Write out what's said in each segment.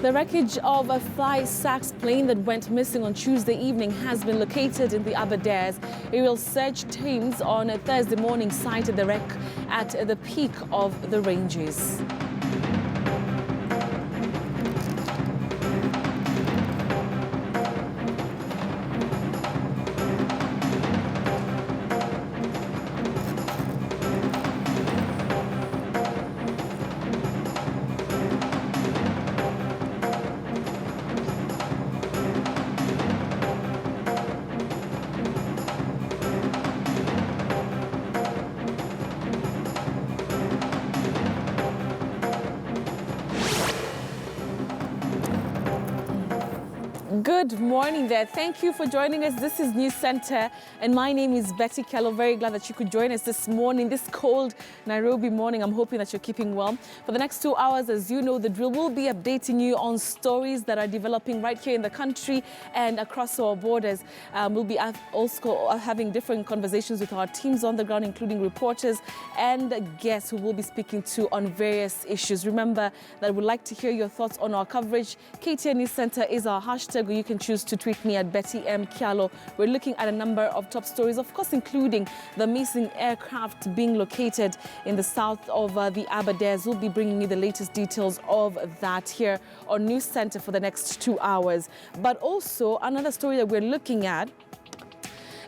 The wreckage of a SAX plane that went missing on Tuesday evening has been located in the Aberdares. Aerial search teams on a Thursday morning sighted the wreck at the peak of the ranges. Good morning there. Thank you for joining us. This is News Center and my name is Betty Kello. Very glad that you could join us this morning, this cold Nairobi morning. I'm hoping that you're keeping well. For the next 2 hours, as you know, the drill will be updating you on stories that are developing right here in the country and across our borders. We'll be also having different conversations with our teams on the ground, including reporters and guests who will be speaking to on various issues. Remember that we'd like to hear your thoughts on our coverage. KTN News Center is our hashtag. You can choose to tweet me at Betty M. Kialo. We're looking at a number of top stories, of course, including the missing aircraft being located in the south of the Aberdares. We'll be bringing you the latest details of that here on News Center for the next 2 hours. But also another story that we're looking at.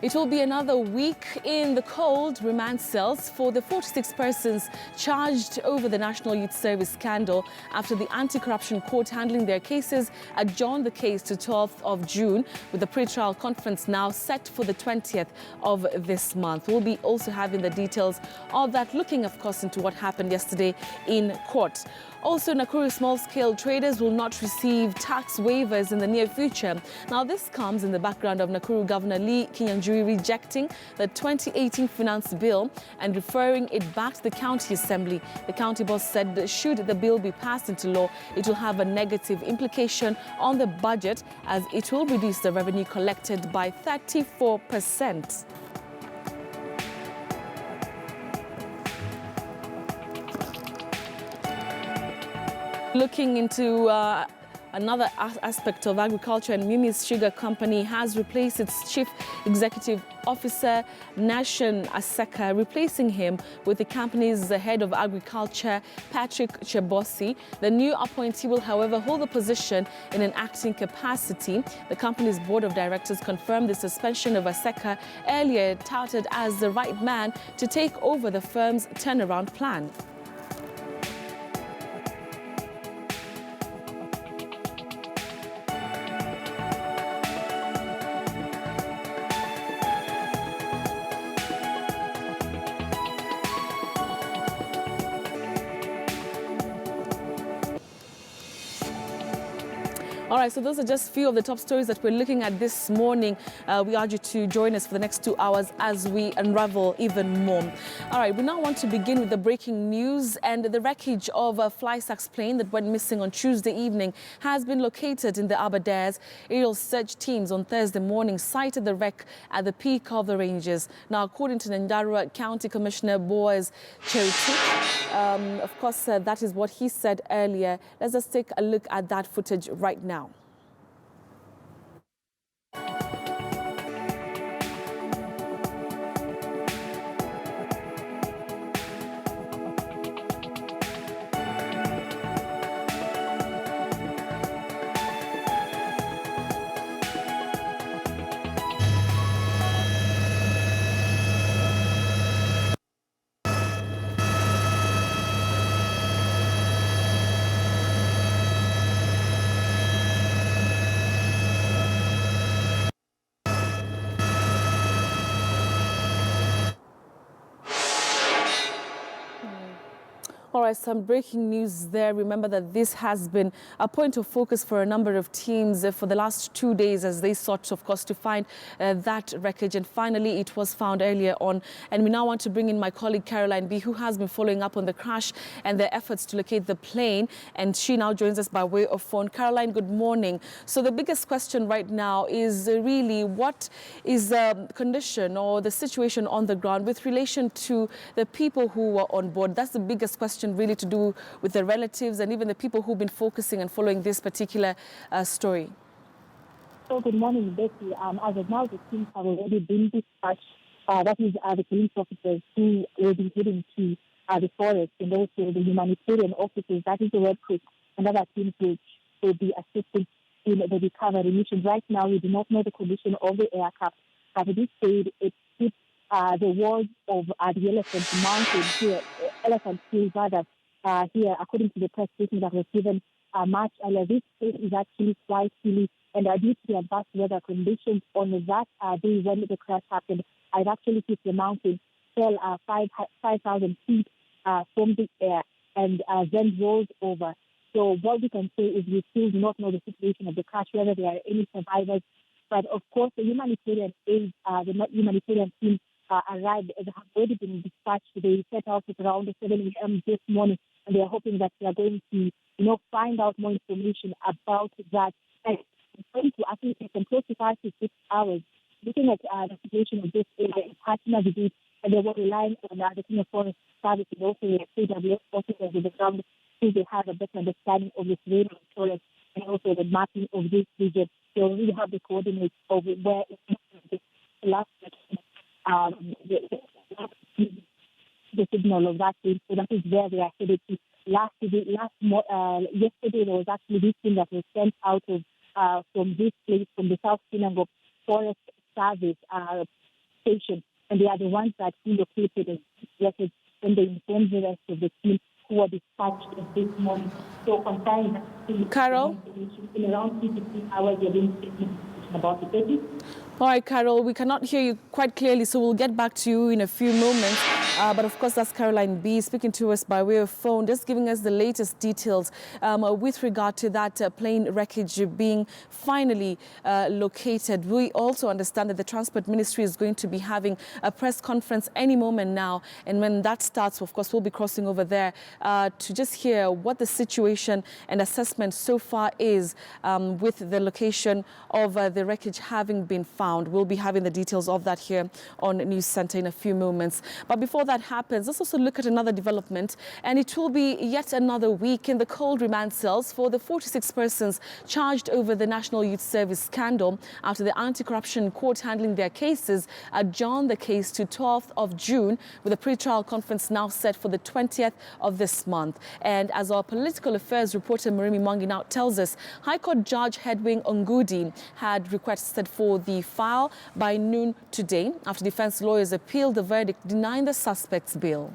It will be another week in the cold remand cells for the 46 persons charged over the National Youth Service scandal after the anti-corruption court handling their cases adjourned the case to 12th of June, with the pre-trial conference now set for the 20th of this month. We'll be also having the details of that, looking, of course, into what happened yesterday in court. Also, Nakuru small-scale traders will not receive tax waivers in the near future. Now, this comes in the background of Nakuru Governor Lee Kinyanjui rejecting the 2018 finance bill and referring it back to the county assembly. The county boss said that should the bill be passed into law, it will have a negative implication on the budget as it will reduce the revenue collected by 34%. Looking into another aspect of agriculture, and Mimi's Sugar Company has replaced its Chief Executive Officer, Nation Aseka, replacing him with the company's head of agriculture, Patrick Chebosi. The new appointee will, however, hold the position in an acting capacity. The company's board of directors confirmed the suspension of Aseka, earlier touted as the right man to take over the firm's turnaround plan. All right, so those are just a few of the top stories that we're looking at this morning. We urge you to join us for the next 2 hours as we unravel even more. All right, we now want to begin with the breaking news, and the wreckage of a SAX plane that went missing on Tuesday evening has been located in the Aberdares. Aerial search teams on Thursday morning sighted the wreck at the peak of the ranges. Now, according to Nyandarua County Commissioner WOES, of course, that is what he said earlier. Let's just take a look at that footage right now. All right, some breaking news there. Remember that this has been a point of focus for a number of teams for the last 2 days as they sought, of course, to find that wreckage. And finally, it was found earlier on. And we now want to bring in my colleague Caroline B, who has been following up on the crash and the efforts to locate the plane. And she now joins us by way of phone. Caroline, good morning. So the biggest question right now is really what is the condition or the situation on the ground with relation to the people who were on board? That's the biggest question information really to do with the relatives and even the people who've been focusing and following this particular story? So good morning, Betty. As of now, the teams have already been dispatched. That is the police officers who will be heading to the forest, and also the humanitarian officers, that is the WRECKAGE, and other teams which will be assisting in the recovery mission. Right now, we do not know the condition of the aircraft, but it is said it hit the walls of the Elephant Mountain here, Elephant Hill, rather, here, according to the press statement that was given much earlier. This place is actually quite hilly, and due to the adverse weather conditions on that day when the crash happened, it actually hit the mountain, fell 5,000 feet from the air, and then rolled over. So what we can say is we still do not know the situation of the crash, whether there are any survivors. But of course, the humanitarian aid, the humanitarian team arrived and have already been dispatched. They set out at around 7 a.m. this morning, and they are hoping that they are going to, find out more information about that. And it's going to actually take them close to 5 to 6 hours. Looking at the situation of this area, it's hard to navigate, and they were relying on the Kenya Forest Service and also the KWS officers on the ground, so they have a better understanding of the terrain of the forest and also the mapping of this region. They already have the coordinates of where the last the signal of that thing. So that is where they are headed to. Yesterday there was actually this thing that was sent out of from this place, from the South Sinango Forest Service station, and they are the ones that relocated and they informed the rest of the team who were dispatched this morning. So concerning Carol? In around 3 to 3 hours, you're being taken about the baby. All right, Carol, we cannot hear you quite clearly, so we'll get back to you in a few moments. But of course, that's Caroline B. speaking to us by way of phone, just giving us the latest details with regard to that plane wreckage being finally located. We also understand that the Transport Ministry is going to be having a press conference any moment now. And when that starts, of course, we'll be crossing over there to just hear what the situation and assessment so far is with the location of the wreckage having been found. We'll be having the details of that here on News Center in a few moments. But before that happens, let's also look at another development, and it will be yet another week in the cold remand cells for the 46 persons charged over the National Youth Service scandal after the anti-corruption court handling their cases adjourned the case to 12th of June, with a pre-trial conference now set for the 20th of this month. And as our political affairs reporter Marimi Mwangi now tells us, High Court Judge Hedwig Ongudi had requested for the file by noon today after defense lawyers appealed the verdict denying the suspect's bail.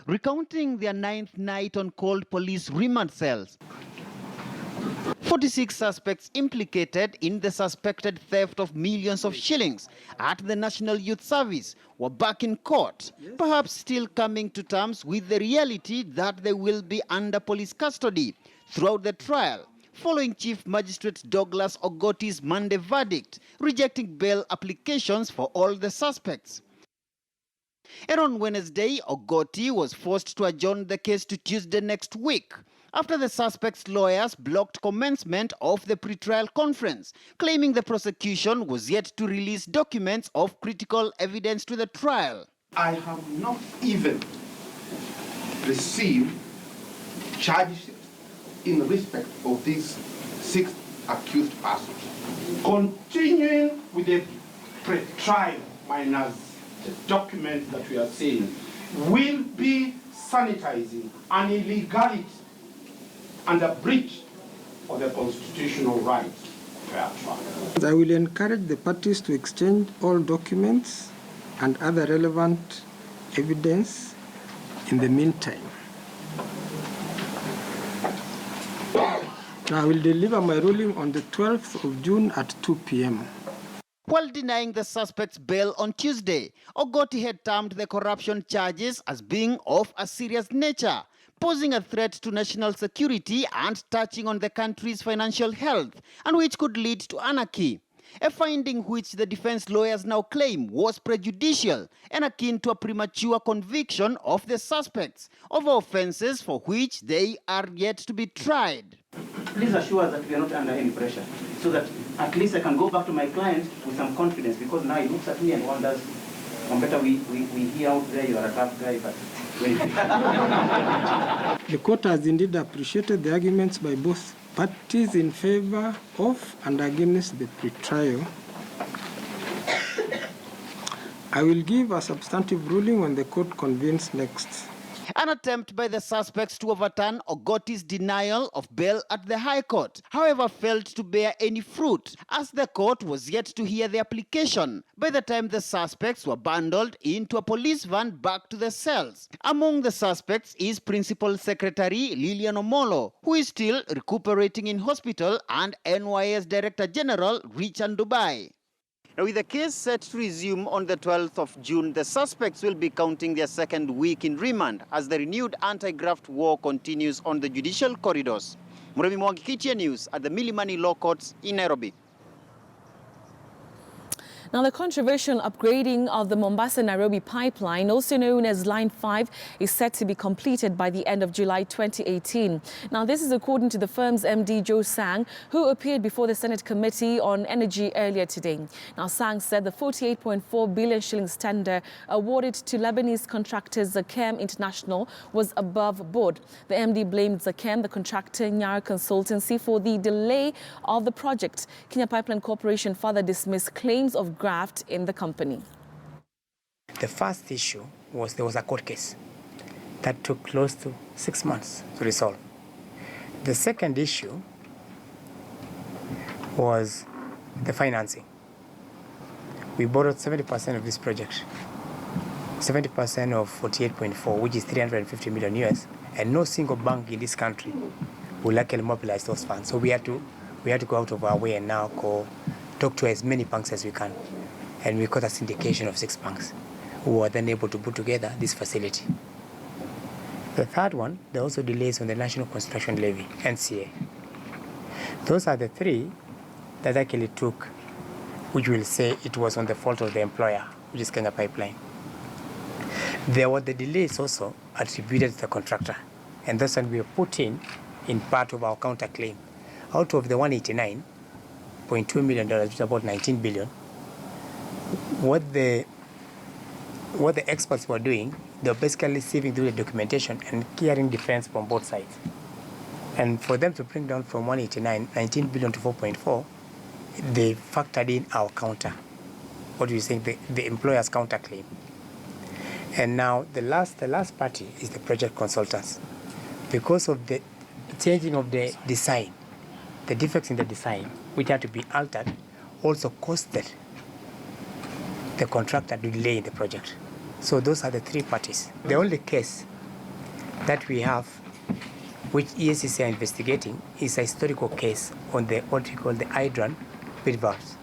Recounting their 9th night on cold police remand cells, 46 suspects implicated in the suspected theft of millions of shillings at the National Youth Service were back in court, perhaps still coming to terms with the reality that they will be under police custody throughout the trial, following Chief Magistrate Douglas Ogoti's Monday verdict, rejecting bail applications for all the suspects. And on Wednesday, Ogoti was forced to adjourn the case to Tuesday next week, after the suspect's lawyers blocked commencement of the pretrial conference, claiming the prosecution was yet to release documents of critical evidence to the trial. I have not even received charges in respect of these 6 accused persons. Continuing with the pre-trial minus the document that we are seeing will be sanitizing an illegality and a breach of the constitutional rights of fair trial. I will encourage the parties to exchange all documents and other relevant evidence in the meantime. I will deliver my ruling on the 12th of June at 2 p.m. While denying the suspects bail on Tuesday, Ogoti had termed the corruption charges as being of a serious nature, posing a threat to national security and touching on the country's financial health, and which could lead to anarchy. A finding which the defense lawyers now claim was prejudicial and akin to a premature conviction of the suspects over offenses for which they are yet to be tried. Please assure us that we are not under any pressure, so that at least I can go back to my client with some confidence, because now he looks at me and wonders Better we hear out there you are a tough guy, but wait. The court has indeed appreciated the arguments by both parties in favor of and against the pretrial. I will give a substantive ruling when the court convenes next. An attempt by the suspects to overturn Ogoti's denial of bail at the High Court, however, failed to bear any fruit, as the court was yet to hear the application by the time the suspects were bundled into a police van back to the cells. Among the suspects is Principal Secretary Lilian Omolo, who is still recuperating in hospital, and NYS Director General Richard Dubai. Now, with the case set to resume on the 12th of June, the suspects will be counting their second week in remand as the renewed anti-graft war continues on the judicial corridors. Muremi Mwangi, KTN News at the Milimani Law Courts in Nairobi. Now, the controversial upgrading of the Mombasa-Nairobi pipeline, also known as Line 5, is set to be completed by the end of July 2018. Now, this is according to the firm's MD, Joe Sang, who appeared before the Senate Committee on Energy earlier today. Now, Sang said the 48.4 billion shillings tender awarded to Lebanese contractor Zakem International was above board. The MD blamed Zakem, the contractor Nyar Consultancy, for the delay of the project. Kenya Pipeline Corporation further dismissed claims of graft in the company. The first issue was there was a court case that took close to 6 months to resolve. The second issue was the financing. We borrowed 70% of this project, 70% of 48.4, which is 350 million US, and no single bank in this country will likely mobilize those funds. So we had to go out of our way and now talk to as many banks as we can. And we got a syndication of 6 banks who were then able to put together this facility. The third one, there are also delays on the National Construction Levy, NCA. Those are the three that actually took, which will say it was on the fault of the employer, which is Kenya Pipeline. There were the delays also attributed to the contractor, and that's when we were put in part of our counterclaim. Out of the $189.2 million, which is about 19 billion, what the experts were doing, they were basically sieving through the documentation and clearing defense from both sides. And for them to bring down from 19 billion to 4.4, they factored in our counter. What do you think? The employer's counterclaim. And now the last party is the project consultants. Because of the changing of the design, the defects in the design, which had to be altered, also costed the contractor to delay the project. So those are the three parties. The only case that we have, which ESCC are investigating, is a historical case on what we call the hydrant pit valves.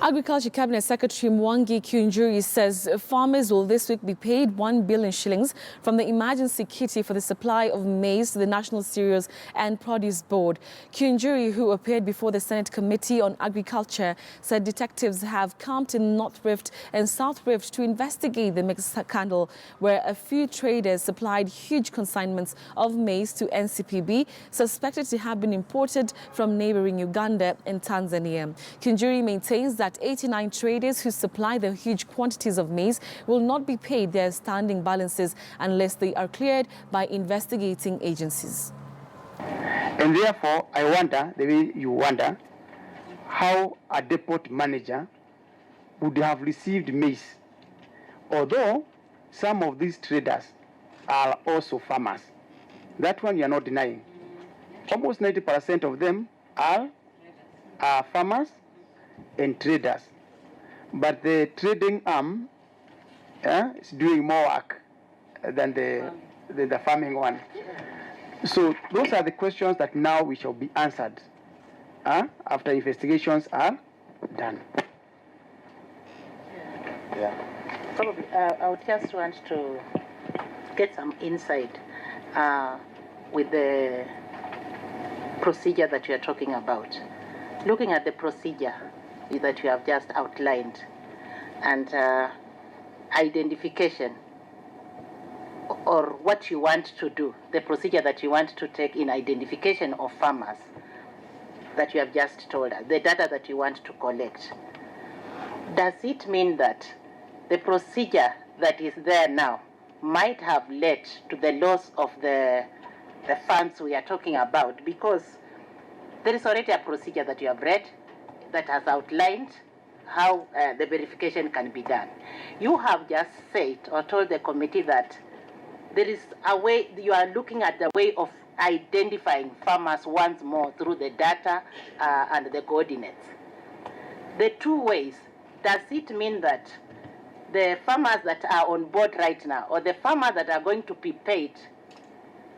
Agriculture Cabinet Secretary Mwangi Kiunjuri says farmers will this week be paid 1 billion shillings from the emergency kitty for the supply of maize to the National Cereals and Produce Board. Kiunjuri, who appeared before the Senate Committee on Agriculture, said detectives have come to North Rift and South Rift to investigate the mixed scandal, where a few traders supplied huge consignments of maize to NCPB, suspected to have been imported from neighboring Uganda and Tanzania. Kiunjuri maintains that 89 traders who supply the huge quantities of maize will not be paid their standing balances unless they are cleared by investigating agencies. And therefore, I wonder, the way you wonder, how a depot manager would have received maize, although some of these traders are also farmers. That one you are not denying. Almost 90% of them are farmers and traders, but the trading arm is doing more work than the farming one. So those are the questions that now we shall be answered after investigations are done. Yeah. Probably, I would just want to get some insight with the procedure that you are talking about. Looking at the procedure that you have just outlined and identification or what you want to do, the procedure that you want to take in identification of farmers that you have just told us, the data that you want to collect. does it mean that the procedure that is there now might have led to the loss of the funds we are talking about? Because there is already a procedure that you have read that has outlined how the verification can be done. You have just said or told the committee that there is a way, you are looking at the way of identifying farmers once more through the data and the coordinates. The two ways, does it mean that the farmers that are on board right now, or the farmers that are going to be paid,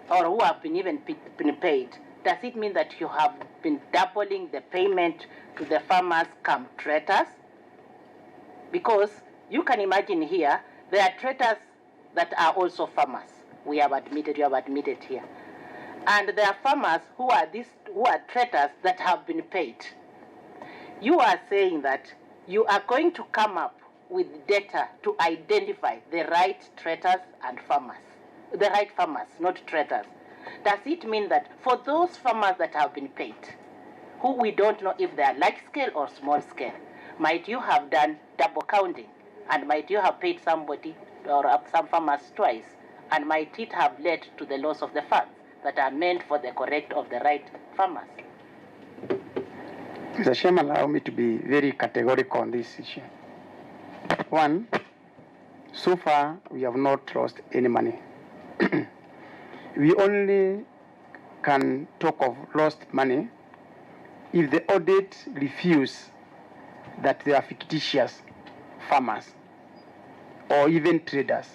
or who have been even been paid, does it mean that you have been doubling the payment to the farmers come traders? Because you can imagine here, there are traders that are also farmers. We have admitted, you have admitted here. And there are farmers who are traders that have been paid. You are saying that you are going to come up with data to identify the right traders and farmers. The right farmers, not traders. Does it mean that for those farmers that have been paid, who we don't know if they are large scale or small scale, might you have done double counting? And might you have paid somebody or some farmers twice? And might it have led to the loss of the funds that are meant for the correct of the right farmers? Mr. Chairman, allow me to be very categorical on this issue. One, so far we have not lost any money. We only can talk of lost money if the audit refuse that they are fictitious farmers or even traders,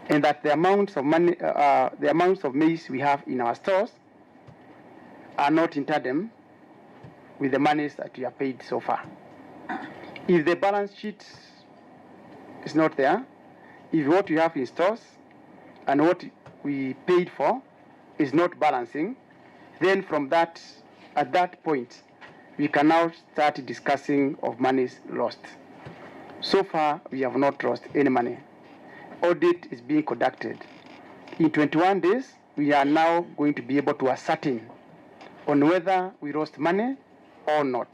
and that the amounts of money, the amounts of maize we have in our stores are not in tandem with the monies that we have paid so far. If the balance sheet is not there, if what we have in stores and what we paid for is not balancing, then from that, at that point, we can now start discussing of monies lost. So far, we have not lost any money. Audit is being conducted. In 21 days, we are now going to be able to ascertain on whether we lost money or not.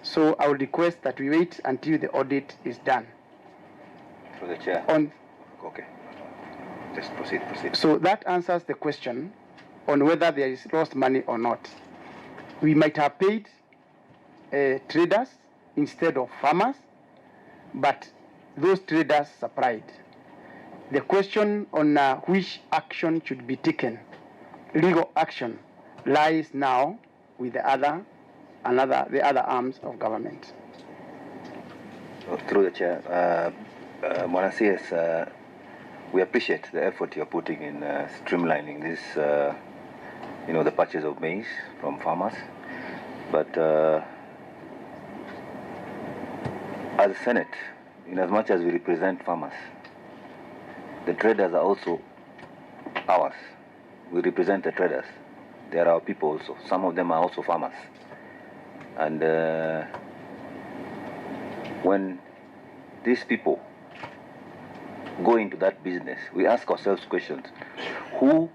So I will request that we wait until the audit is done. For the chair. Okay. Just proceed. So that answers the question on whether there is lost money or not. We might have paid traders instead of farmers, but those traders supplied. The question on which action should be taken, legal action, lies now with the other arms of government. Through the chair, Mwanasias, we appreciate the effort you're putting in streamlining this, the purchase of maize from farmers. But as a Senate, in as much as we represent farmers, the traders are also ours. We represent the traders. They are our people also. Some of them are also farmers. And when these people go into that business, we ask ourselves questions. Who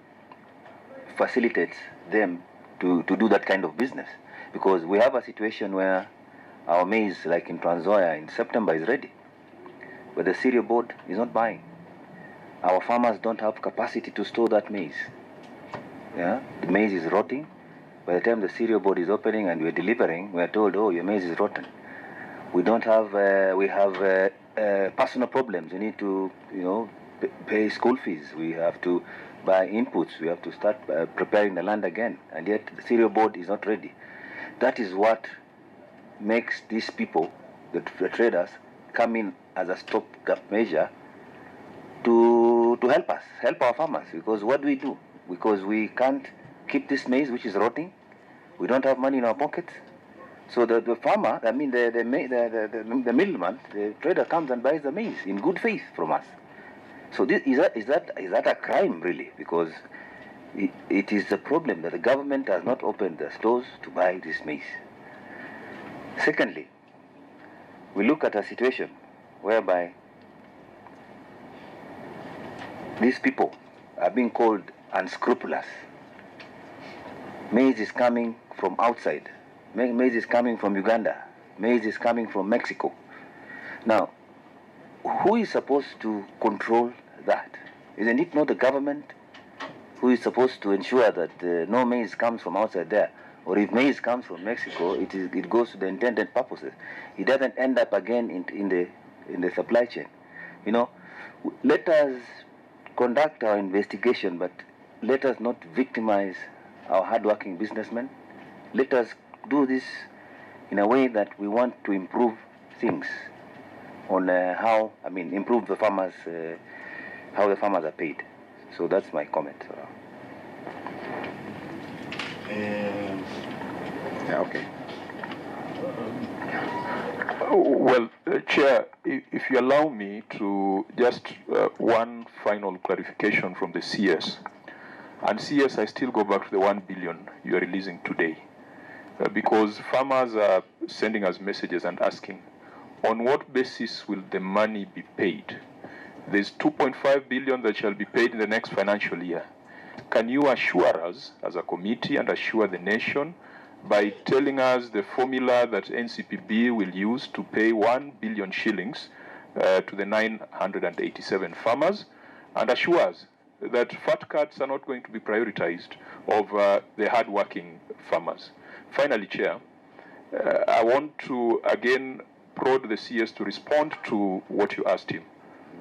facilitates them to do that kind of business? Because we have a situation where our maize, like in Trans Nzoia in September, is ready, but the cereal board is not buying. Our farmers don't have capacity to store that maize. Yeah, the maize is rotting. By the time the cereal board is opening and we're delivering, we're told, oh, your maize is rotten. We don't have, we have personal problems. We need to, pay school fees. We have to buy inputs. We have to start preparing the land again. And yet the cereal board is not ready. That is what makes these people, the traders, come in as a stopgap measure to help us, help our farmers. Because what do we do? Because we can't keep this maize which is rotting. We don't have money in our pockets. So the farmer, I mean the middleman, the trader comes and buys the maize in good faith from us. So is that a crime really? Because it is a problem that the government has not opened the stores to buy this maize. Secondly, we look at a situation whereby these people are being called unscrupulous. Maize is coming from outside. Maize is coming from Uganda. maize is coming from Mexico. Now, who is supposed to control that? Isn't it not the government who is supposed to ensure that no maize comes from outside there? Or if maize comes from Mexico, it goes to the intended purposes. It doesn't end up again in the supply chain. You know, let us conduct our investigation, but let us not victimize our hardworking businessmen. Let us do this in a way that we want to improve things on improve the farmers, how the farmers are paid. So that's my comment. Okay. Well, Chair, if you allow me to just one final clarification from the CS. And CS, I still go back to the 1 billion you are releasing today. Because farmers are sending us messages and asking, on what basis will the money be paid? There's 2.5 billion that shall be paid in the next financial year. Can you assure us as a committee and assure the nation by telling us the formula that NCPB will use to pay 1 billion shillings to the 987 farmers, and assure us that fat cuts are not going to be prioritized over the hard-working farmers? Finally, Chair, I want to again prod the CS to respond to what you asked him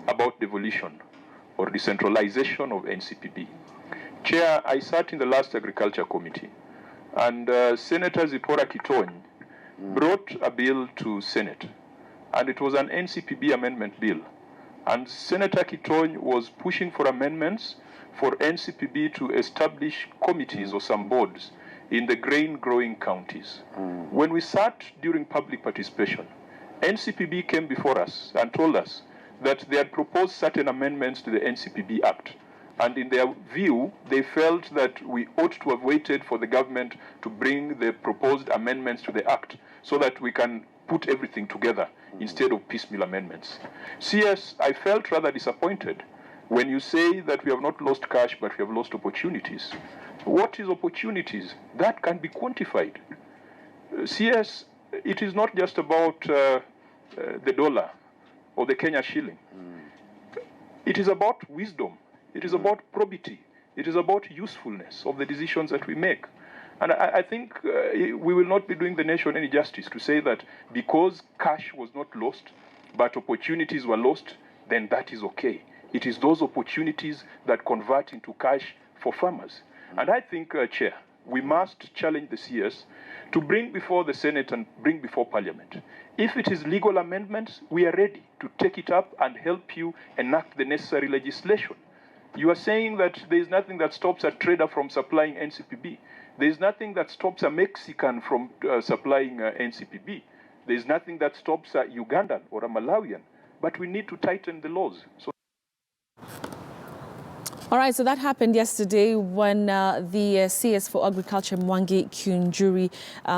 about devolution or decentralization of NCPB. Chair, I sat in the last Agriculture Committee, and Senator Zipporah Kitony brought a bill to Senate, and it was an NCPB amendment bill. And Senator Kitony was pushing for amendments for NCPB to establish committees or some boards in the grain-growing counties. When we sat during public participation, NCPB came before us and told us that they had proposed certain amendments to the NCPB Act. And in their view, they felt that we ought to have waited for the government to bring the proposed amendments to the Act so that we can put everything together instead of piecemeal amendments. CS, I felt rather disappointed when you say that we have not lost cash, but we have lost opportunities. What is opportunities? That can be quantified. CS, it is not just about the dollar or the Kenya shilling. It is about wisdom. It is about probity. It is about usefulness of the decisions that we make. And I think we will not be doing the nation any justice to say that because cash was not lost, but opportunities were lost, then that is okay. It is those opportunities that convert into cash for farmers. And I think, Chair, we must challenge the CS to bring before the Senate and bring before Parliament. If it is legal amendments, we are ready to take it up and help you enact the necessary legislation. You are saying that there is nothing that stops a trader from supplying NCPB. There is nothing that stops a Mexican from supplying NCPB. There is nothing that stops a Ugandan or a Malawian. But we need to tighten the laws. All right, so that happened yesterday when the CS for Agriculture, Mwangi Kiunjuri,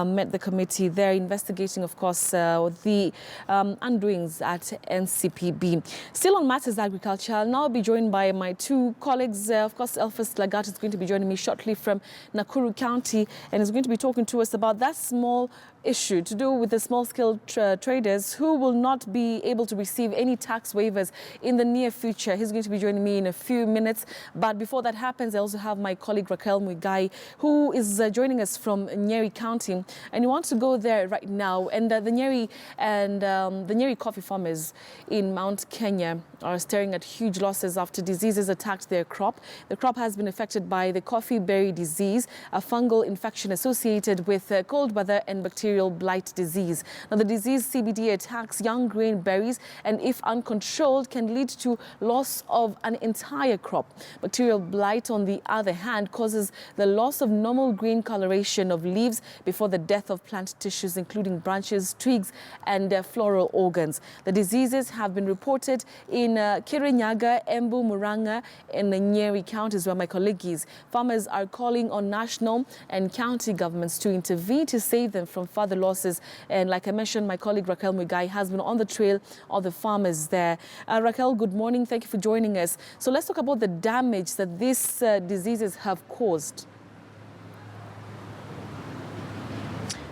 met the committee. They're investigating, of course, the undoings at NCPB. Still on matters agriculture, I'll now be joined by my two colleagues. Of course, Elphas Lagat is going to be joining me shortly from Nakuru County and is going to be talking to us about that small issue to do with the small-scale traders who will not be able to receive any tax waivers in the near future. He's going to be joining me in a few minutes. But before that happens, I also have my colleague Raquel Muigai, who is joining us from Nyeri County. And he wants to go there right now. And the Nyeri coffee farmers in Mount Kenya are staring at huge losses after diseases attacked their crop. The crop has been affected by the coffee berry disease, a fungal infection associated with cold weather and bacterial blight disease. Now, the disease CBD attacks young grain berries and, if uncontrolled, can lead to loss of an entire crop. Bacterial blight, on the other hand, causes the loss of normal green coloration of leaves before the death of plant tissues, including branches, twigs, and floral organs. The diseases have been reported in Kirinyaga, Embu, Murang'a, and Nyeri counties, where my colleague is. Farmers are calling on national and county governments to intervene to save them from further losses. And like I mentioned, my colleague Raquel Muigai has been on the trail of the farmers there. Raquel, good morning. Thank you for joining us. So let's talk about the damage that these diseases have caused.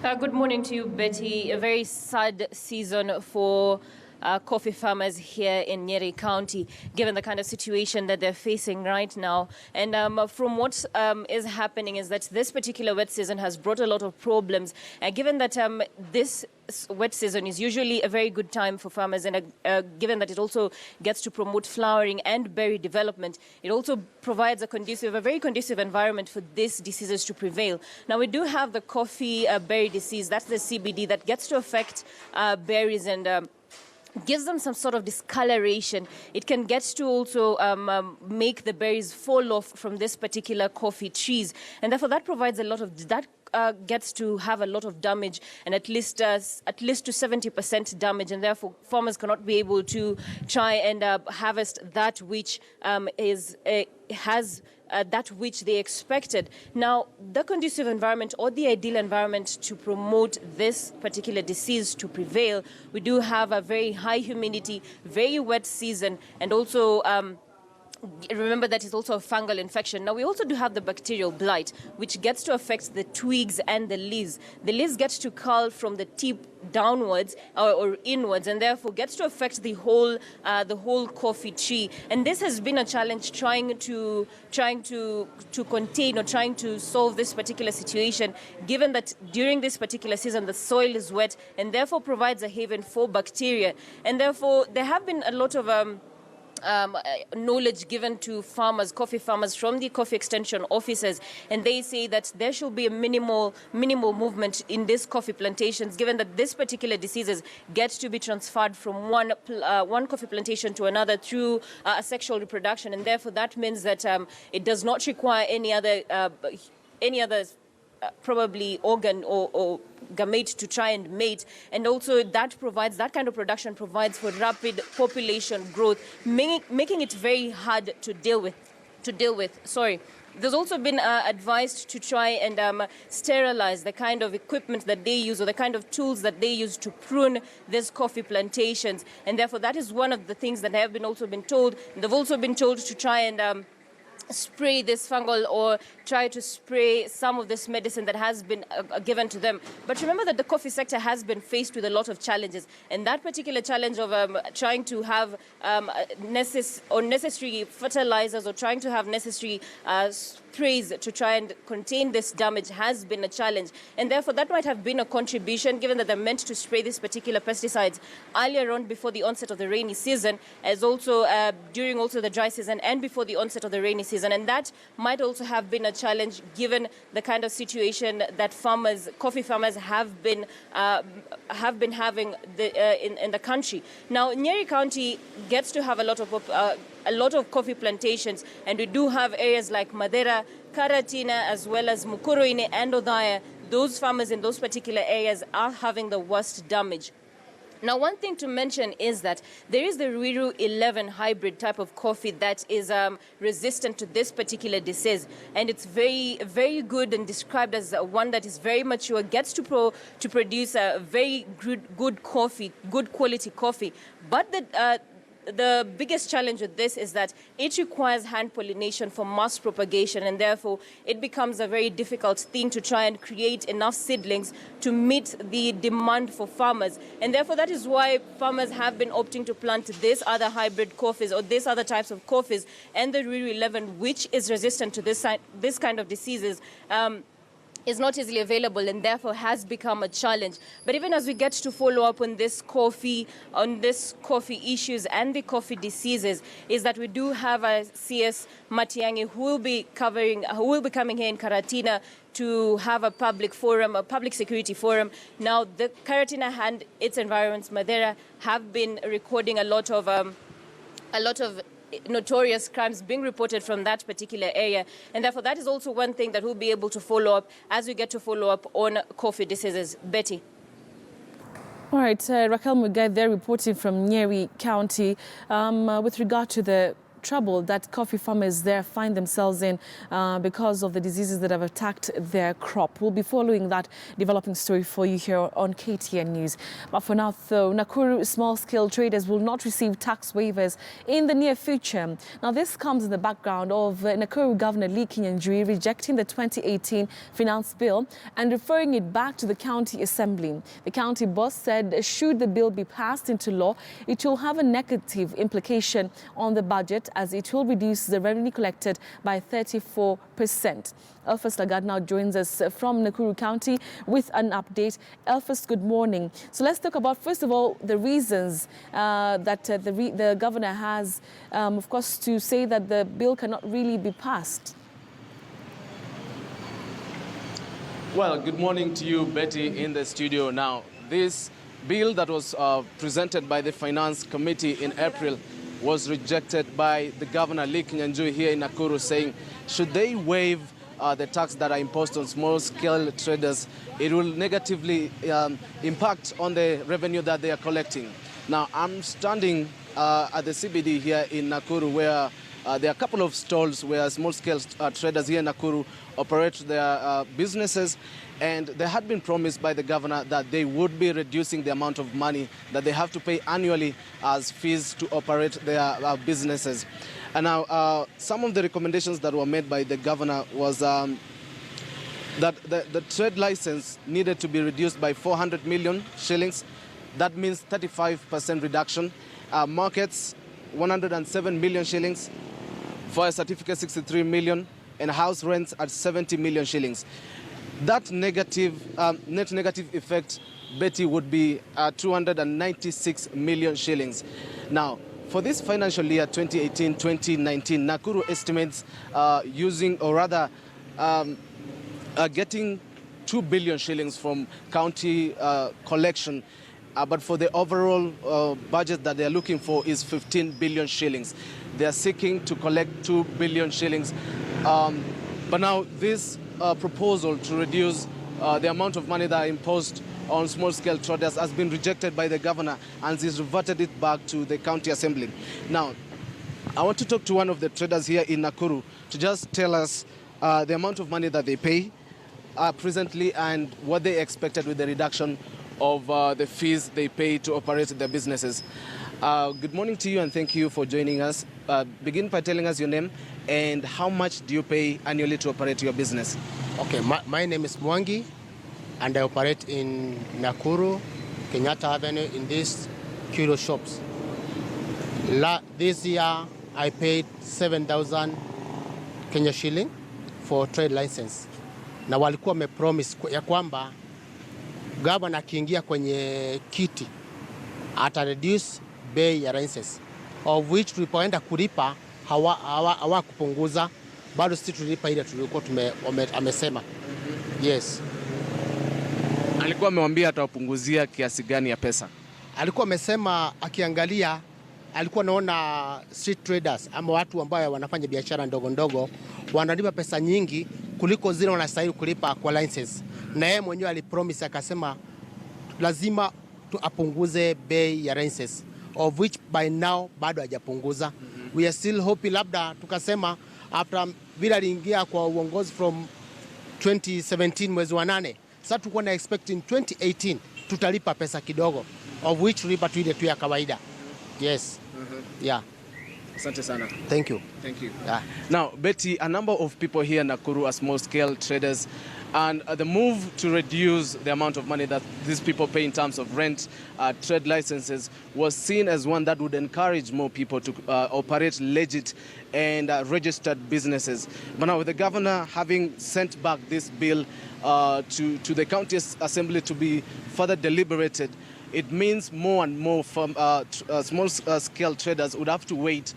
Good morning to you, Betty. A very sad season for coffee farmers here in Nyeri County, given the kind of situation that they're facing right now. And from what is happening is that this particular wet season has brought a lot of problems. Given that this wet season is usually a very good time for farmers, and given that it also gets to promote flowering and berry development, it also provides a very conducive environment for these diseases to prevail. Now, we do have the coffee berry disease, that's the CBD, that gets to affect berries and gives them some sort of discoloration. It can get to also make the berries fall off from this particular coffee trees, and therefore that provides a lot of gets to have a lot of damage, and at least to 70% damage, and therefore farmers cannot be able to try and harvest that which has that which they expected. Now, the conducive environment or the ideal environment to promote this particular disease to prevail, we do have a very high humidity, very wet season, and also remember that it's also a fungal infection. Now, we also do have the bacterial blight, which gets to affect the twigs and the leaves. The leaves get to curl from the tip downwards or inwards, and therefore gets to affect the whole coffee tree. And this has been a challenge trying to contain or trying to solve this particular situation, given that during this particular season the soil is wet and therefore provides a haven for bacteria. And therefore there have been a lot of knowledge given to farmers, coffee farmers, from the coffee extension officers, and they say that there should be a minimal movement in these coffee plantations, given that this particular diseases get to be transferred from one coffee plantation to another through sexual reproduction, and therefore that means that it does not require any other probably organ or gamete to try and mate, and also that kind of production provides for rapid population growth, making it very hard to deal with. There's also been advised to try and sterilize the kind of equipment that they use or the kind of tools that they use to prune these coffee plantations, and therefore that is one of the things that have also been told. They've also been told to try and spray this fungal or try to spray some of this medicine that has been given to them. But remember that the coffee sector has been faced with a lot of challenges, and that particular challenge of trying to have necessary fertilizers or trying to have necessary sprays to try and contain this damage has been a challenge, and therefore that might have been a contribution, given that they're meant to spray these particular pesticides earlier on before the onset of the rainy season, as also during also the dry season and before the onset of the rainy season, and that might also have been a challenge given the kind of situation that coffee farmers have been having in the country. Now, Nyeri County gets to have a lot of coffee plantations, and we do have areas like Madera, Karatina, as well as Mukuruine and Odaya. Those farmers in those particular areas are having the worst damage. Now, one thing to mention is that there is the Ruiru 11 hybrid type of coffee that is resistant to this particular disease, and it's very, very good and described as one that is very mature, gets to produce a very good coffee, good quality coffee. But the biggest challenge with this is that it requires hand pollination for mass propagation, and therefore it becomes a very difficult thing to try and create enough seedlings to meet the demand for farmers. And therefore that is why farmers have been opting to plant these other hybrid coffees or these other types of coffees, and the Ruiru 11, which is resistant to this kind of diseases, is not easily available and therefore has become a challenge. But even as we get to follow up on this coffee issues and the coffee diseases, is that we do have a CS Matiang'i who will be coming here in Karatina to have a public forum, a public security forum. Now, the Karatina and its environments, Madera, have been recording a lot of notorious crimes being reported from that particular area, and therefore that is also one thing that we'll be able to follow up as we get to follow up on coffee diseases. Betty. All right, Raquel Mugai there reporting from Nyeri County with regard to the trouble that coffee farmers there find themselves in because of the diseases that have attacked their crop. We'll be following that developing story for you here on KTN News. But for now, though, Nakuru small-scale traders will not receive tax waivers in the near future. Now, this comes in the background of Nakuru Governor Njambini rejecting the 2018 finance bill and referring it back to the county assembly. The county boss said should the bill be passed into law, it will have a negative implication on the budget as it will reduce the revenue collected by 34%. Elfas Lagarde now joins us from Nakuru County with an update. Elfas, good morning. So let's talk about, first of all, the reasons that the governor has, of course, to say that the bill cannot really be passed. Well, good morning to you, Betty, in the studio. Now, this bill that was presented by the Finance Committee in April was rejected by the Governor Njambini here in Nakuru, saying should they waive the tax that are imposed on small-scale traders, it will negatively impact on the revenue that they are collecting. Now, I'm standing at the CBD here in Nakuru, where there are a couple of stalls where small-scale traders here in Nakuru operate their businesses, and they had been promised by the governor that they would be reducing the amount of money that they have to pay annually as fees to operate their businesses. And now, some of the recommendations that were made by the governor was that the trade license needed to be reduced by 400 million shillings. That means 35% reduction. Markets, 107 million shillings. Fire certificate, 63 million. And house rents at 70 million shillings. That negative, net negative effect, Betty, would be 296 million shillings. Now, for this financial year 2018-2019, Nakuru estimates using, or rather getting 2 billion shillings from county collection. But for the overall budget that they're looking for is 15 billion shillings. They are seeking to collect 2 billion shillings. But now this proposal to reduce the amount of money that are imposed on small-scale traders has been rejected by the governor, and he's reverted it back to the county assembly. Now, I want to talk to one of the traders here in Nakuru to just tell us the amount of money that they pay presently and what they expected with the reduction of the fees they pay to operate their businesses. Good morning to you, and thank you for joining us. Begin by telling us your name and how much do you pay annually to operate your business? Okay, my name is Mwangi, and I operate in Nakuru, Kenyatta Avenue, in these kilo shops. This year, I paid 7,000 Kenya shilling for trade license. Na walikuwa wamepromise ya kwamba gavana akiingia kwenye kiti ata reduce bei ya license, of which tulipoenda kulipa hawakupunguza, bado sisi tulipa ile tulikuwa amesema. Yes. Alikuwa amewambia atawapunguzia kiasi gani ya pesa? Alikuwa amesema akiangalia, alikuwa naona street traders ama watu ambao wanafanya biashara ndogo ndogo wanalipa pesa nyingi kuliko zile wanastahili kulipa kwa license. Na yeye mwenyewe alipromise akasema lazima apunguze bei ya license, of which by now bado hajapunguza. We are still hoping, labda tukasema after vile aliingia kwa uongozi from 2017 mwezi wa 8, sasa tuko na expecting 2018 tutalipa pesa kidogo, of which tulipa tu ile tu ya kawaida. Yes. Yeah. Asante sana. Thank you. Thank you. Yeah. Now, Betty, a number of people here in Nakuru are small-scale traders, and the move to reduce the amount of money that these people pay in terms of rent, trade licenses, was seen as one that would encourage more people to operate legit and registered businesses. But now, with the governor having sent back this bill to the county assembly to be further deliberated, it means more and more from small-scale traders would have to wait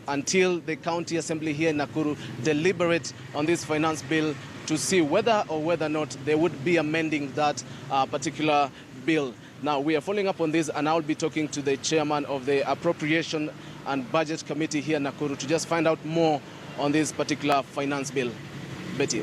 until the county assembly here in Nakuru deliberate on this finance bill to see whether or not they would be amending that particular bill. Now, we are following up on this, and I'll be talking to the chairman of the Appropriation and Budget Committee here in Nakuru to just find out more on this particular finance bill. Betty.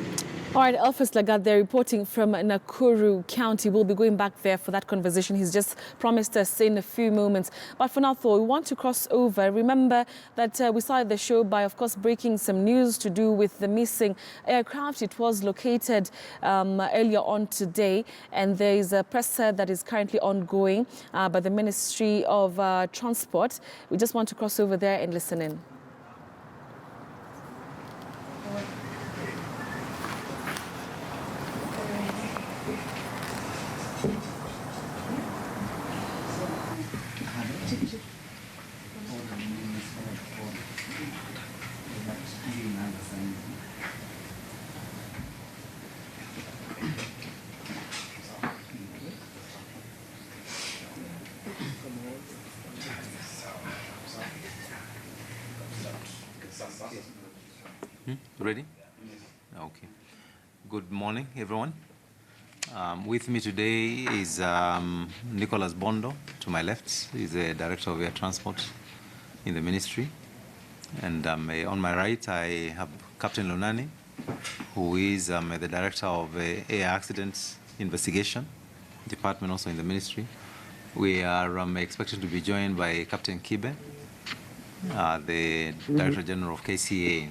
All right, Elphas Lagat there reporting from Nakuru County. We'll be going back there for that conversation. He's just promised us in a few moments. But for now, though, we want to cross over. Remember that we started the show by, of course, breaking some news to do with the missing aircraft. It was located earlier on today, and there is a presser that is currently ongoing by the Ministry of Transport. We just want to cross over there and listen in. Ready? Okay. Good morning, everyone. With me today is Nicholas Bondo, to my left. He's the Director of Air Transport in the ministry. And on my right, I have Captain Lunani, who is the Director of Air Accidents Investigation Department, also in the ministry. We are expected to be joined by Captain Kibe, the Director General of KCA.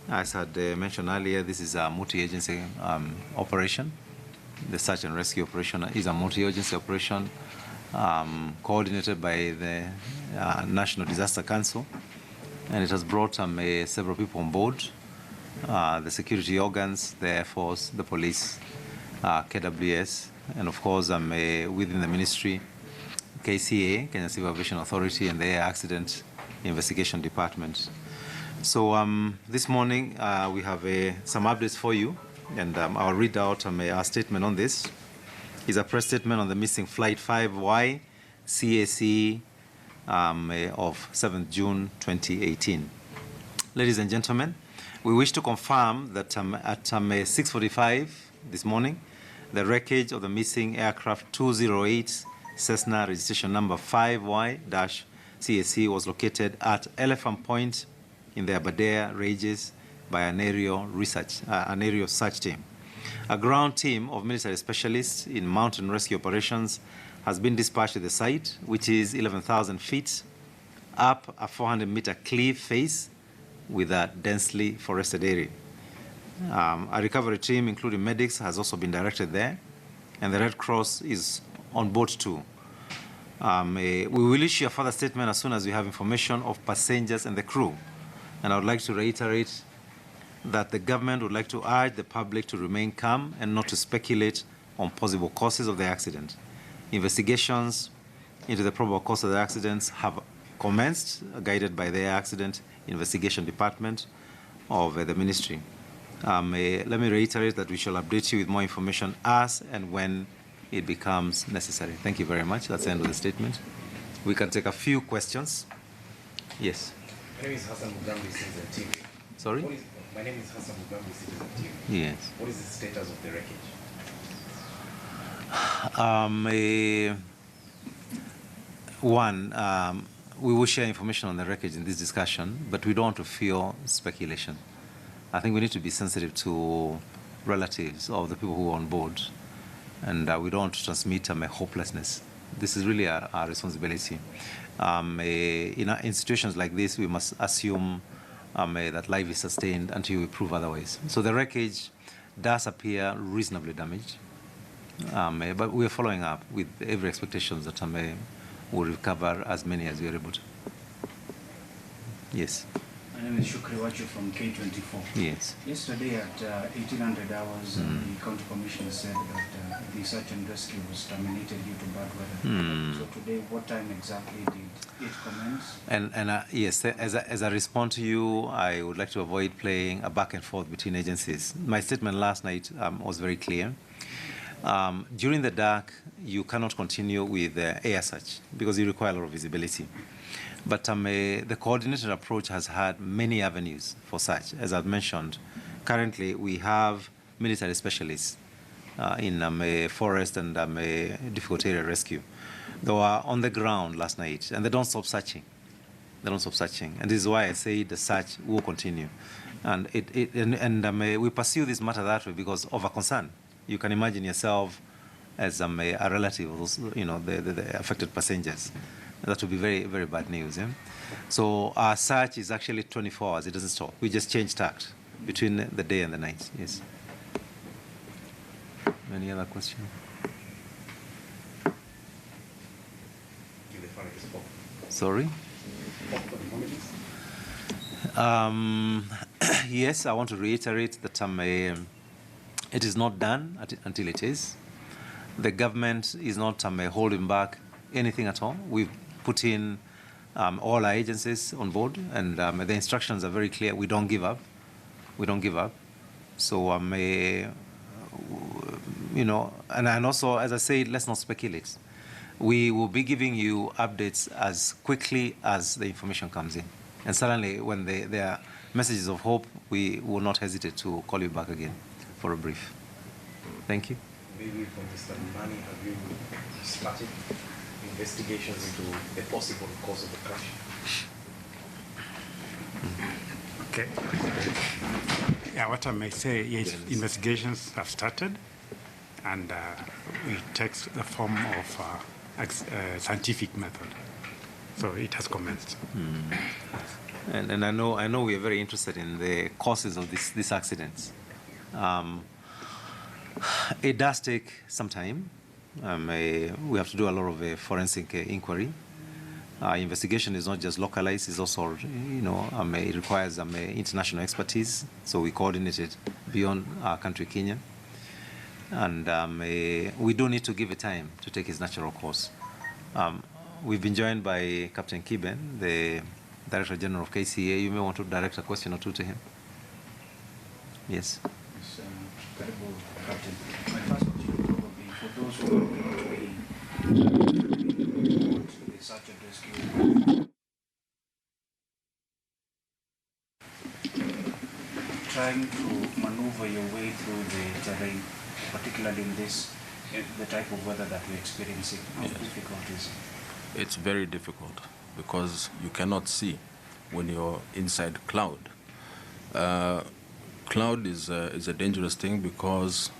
As I had mentioned earlier, this is a multi-agency operation. The search and rescue operation is a multi-agency operation coordinated by the National Disaster Council, and it has brought several people on board, the security organs, the Air Force, the police, KWS, and of course within the ministry, KCA, Kenya Civil Aviation Authority, and the Air Accident Investigation Department. So this morning we have some updates for you, and I'll read out our statement on this. It's a press statement on the missing Flight 5Y CAC of 7th June 2018. Ladies and gentlemen, we wish to confirm that at 6:45 this morning, the wreckage of the missing aircraft 208 Cessna registration number 5Y-CAC was located at Elephant Point in the Aberdares by an aerial search team. A ground team of military specialists in mountain rescue operations has been dispatched to the site, which is 11,000 feet up a 400-meter cliff face with a densely forested area. A recovery team, including medics, has also been directed there, and the Red Cross is on board too. We will issue a further statement as soon as we have information of passengers and the crew. And I would like to reiterate that the government would like to urge the public to remain calm and not to speculate on possible causes of the accident. Investigations into the probable cause of the accidents have commenced, guided by the Air Accident Investigation Department of the ministry. Let me reiterate that we shall update you with more information as and when it becomes necessary. Thank you very much. That's the end of the statement. We can take a few questions. Yes. My name is Hassan Mugambi, Citizen TV. Sorry? My name is Hassan Mugambi, Citizen TV. Yes. What is the status of the wreckage? We will share information on the wreckage in this discussion, but we don't want to fuel speculation. I think we need to be sensitive to relatives of the people who are on board, and we don't want to transmit hopelessness. This is really our responsibility. In situations like this, we must assume that life is sustained until we prove otherwise. So the wreckage does appear reasonably damaged, but we are following up with every expectation that we'll recover as many as we are able to. Yes. My name is Shukri Wachu from K24. Yes. Yesterday at 1800 hours, the County Commissioner said that the search and rescue was terminated due to bad weather. So today, what time exactly did it commence? And yes, as I respond to you, I would like to avoid playing a back and forth between agencies. My statement last night was very clear. During the dark, you cannot continue with air search because you require a lot of visibility. But the coordinated approach has had many avenues for search. As I've mentioned, currently we have military specialists in forest and difficult area rescue. They were on the ground last night, and they don't stop searching. They don't stop searching. And this is why I say the search will continue. And we pursue this matter that way because of a concern. You can imagine yourself as a relative of those, the affected passengers. That would be very, very bad news. Yeah? So our search is actually 24 hours. It doesn't stop. We just change tact between the day and the night. Yes. Any other question? Sorry? Yes, I want to reiterate that it is not done until it is. The government is not holding back anything at all. We've put in all our agencies on board, and the instructions are very clear. We don't give up. We don't give up. So, and also, as I said, let's not speculate. We will be giving you updates as quickly as the information comes in. And certainly, when there are messages of hope, we will not hesitate to call you back again for a brief. Thank you. Maybe for Mr. Mani, have you started investigations into the possible cause of the crash? Okay. Yeah, what I may say is investigations have started, and it takes the form of scientific method. So it has commenced. And I know we are very interested in the causes of these accidents. It does take some time. We have to do a lot of forensic inquiry. Investigation is not just localized; it's also, it requires international expertise. So we coordinate it beyond our country, Kenya. And we do need to give it time to take its natural course. We've been joined by Captain Kiben, the Director General of KCA. You may want to direct a question or two to him. Yes. Incredible, Captain. My first question will probably for those who are going to be the search and rescue. Trying to maneuver your way through the terrain, particularly in the type of weather that we're experiencing. How difficult is it? It's very difficult because you cannot see when you're inside cloud. Cloud is a dangerous thing because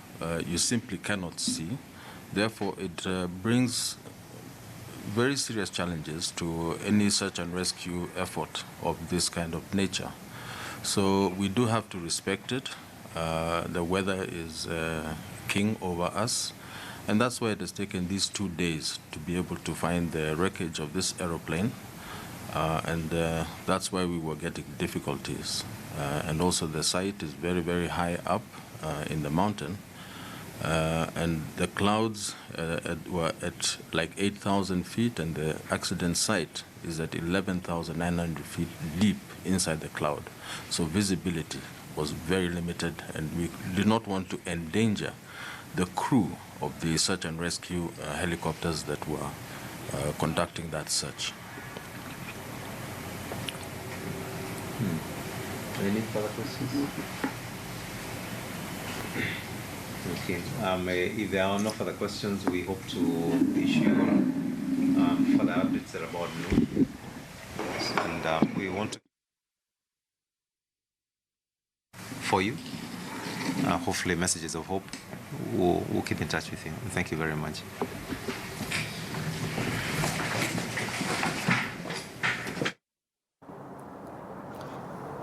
you simply cannot see. Therefore, it brings very serious challenges to any search and rescue effort of this kind of nature. So we do have to respect it. The weather is king over us. And that's why it has taken these 2 days to be able to find the wreckage of this aeroplane. And that's why we were getting difficulties. And also the site is very, very high up in the mountain. And the clouds were at like 8,000 feet, and the accident site is at 11,900 feet deep inside the cloud. So visibility was very limited, and we did not want to endanger the crew of the search and rescue helicopters that were conducting that search. Any further questions? Okay. If there are no further questions, we hope to issue further updates at about noon. And we want to for you. Hopefully, messages of hope. We'll keep in touch with you. Thank you very much.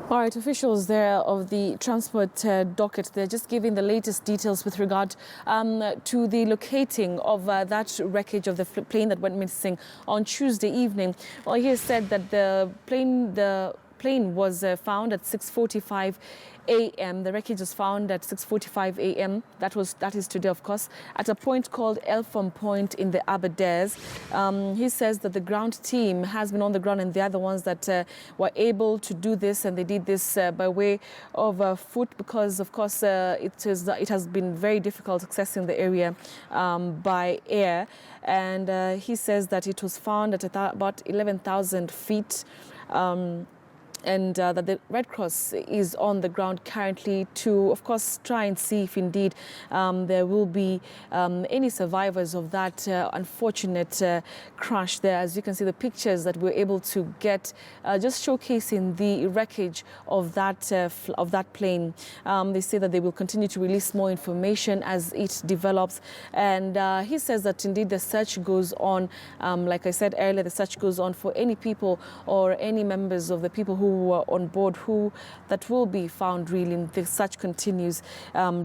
All right, officials there of the transport docket, they're just giving the latest details with regard to the locating of that wreckage of the plane that went missing on Tuesday evening. Well, he has said that the plane was found at 6:45 a.m. The wreckage was found at 6:45 a.m. That is today, of course, at a point called Eltham Point in the Aberdares. He says that the ground team has been on the ground, and they are the ones that were able to do this, and they did this by way of foot because, of course, it has been very difficult accessing the area by air. And he says that it was found at about 11,000 feet. and that the Red Cross is on the ground currently to, of course, try and see if indeed there will be any survivors of that unfortunate crash there. As you can see, the pictures that we're able to get just showcasing the wreckage of that plane. They say that they will continue to release more information as it develops, and he says that indeed the search goes on. Like I said earlier, the search goes on for any people or any members of the people who were on board that will be found reeling. The search continues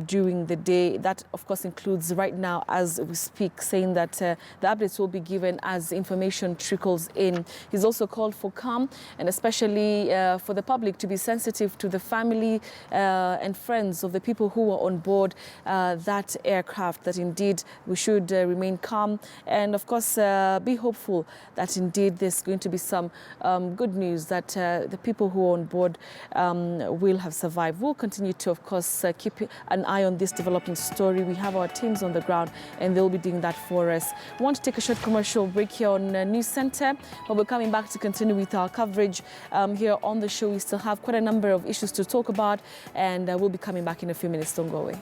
during the day. That, of course, includes right now as we speak, saying that the updates will be given as information trickles in. He's also called for calm, and especially for the public to be sensitive to the family and friends of the people who were on board that aircraft, that indeed we should remain calm and, of course, be hopeful that indeed there's going to be some good news that the people who are on board will have survived. We'll continue to, of course, keep an eye on this developing story. We have our teams on the ground and they'll be doing that for us. We want to take a short commercial break here on News Center, but we're coming back to continue with our coverage here on the show. We still have quite a number of issues to talk about, and we'll be coming back in a few minutes. Don't go away.